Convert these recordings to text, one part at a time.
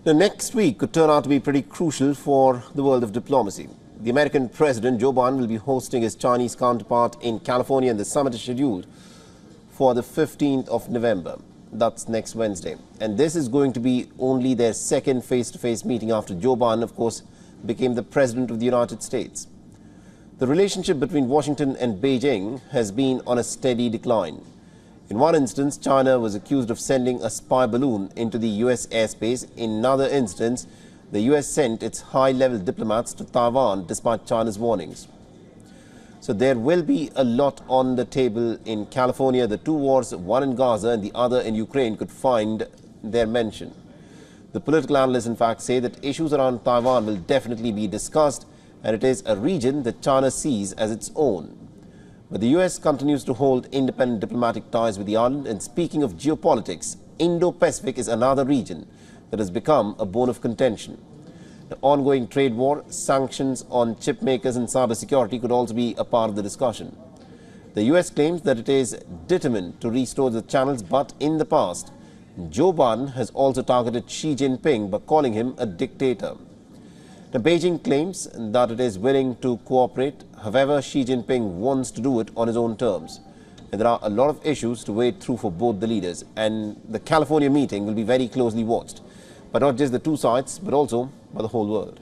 The next week could turn out to be pretty crucial for the world of diplomacy. The American President Joe Biden will be hosting his Chinese counterpart in California, and the summit is scheduled for the 15th of November. That's next Wednesday. And this is going to be only their second face-to-face meeting after Joe Biden, of course, became the President of the United States. The relationship between Washington and Beijing has been on a steady decline. In one instance, China was accused of sending a spy balloon into the U.S. airspace. In another instance, the U.S. sent its high-level diplomats to Taiwan despite China's warnings. So there will be a lot on the table in California. The two wars, one in Gaza and the other in Ukraine, could find their mention. The political analysts, in fact, say that issues around Taiwan will definitely be discussed, and it is a region that China sees as its own. But the U.S. continues to hold independent diplomatic ties with the island. And speaking of geopolitics, Indo-Pacific is another region that has become a bone of contention. The ongoing trade war, sanctions on chip makers and cybersecurity could also be a part of the discussion. The U.S. claims that it is determined to restore the channels, but in the past, Joe Biden has also targeted Xi Jinping by calling him a dictator. Now, Beijing claims that it is willing to cooperate. However, Xi Jinping wants to do it on his own terms. And there are a lot of issues to wade through for both the leaders. And the California meeting will be very closely watched, but not just the two sides, but also by the whole world.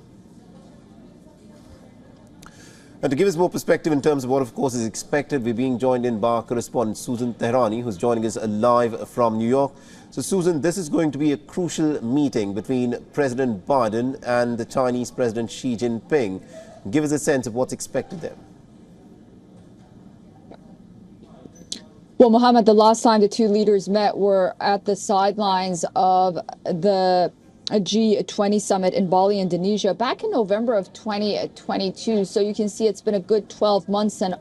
And to give us more perspective in terms of what, of course, is expected, we're being joined in by our correspondent Susan Tehrani, who's joining us live from New York. So, Susan, this is going to be a crucial meeting between President Biden and the Chinese President Xi Jinping. Give us a sense of what's expected there. Well, Mohammed, the last time the two leaders met were at the sidelines of the G20 summit in Bali, Indonesia, back in November of 2022. So you can see it's been a good 12 months and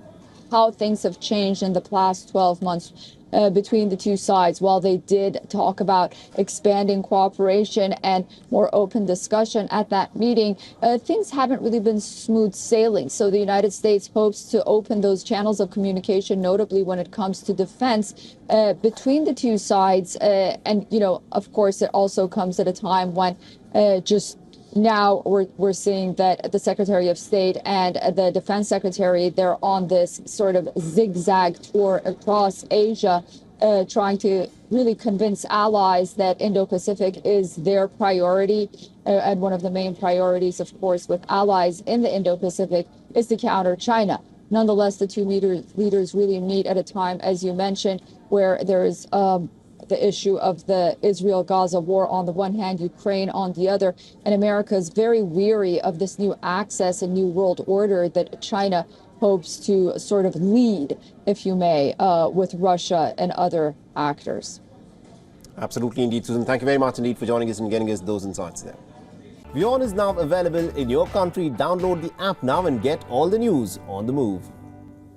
how things have changed in the past 12 months between the two sides. While they did talk about expanding cooperation and more open discussion at that meeting, things haven't really been smooth sailing. So the United States hopes to open those channels of communication, notably when it comes to defense, between the two sides. And, you know, of course, it also comes at a time when just now we're seeing that the Secretary of State and the Defense Secretary, they're on this sort of zigzag tour across Asia, trying to really convince allies that Indo-Pacific is their priority. And one of the main priorities, of course, with allies in the Indo-Pacific is to counter China. Nonetheless, the two leaders really meet at a time, as you mentioned, where there is the issue of the Israel-Gaza war on the one hand, Ukraine on the other. And America is very weary of this new access and new world order that China hopes to sort of lead, if you may, with Russia and other actors. Absolutely indeed, Susan. Thank you very much indeed for joining us and getting us those insights there. WION is now available in your country. Download the app now and get all the news on the move.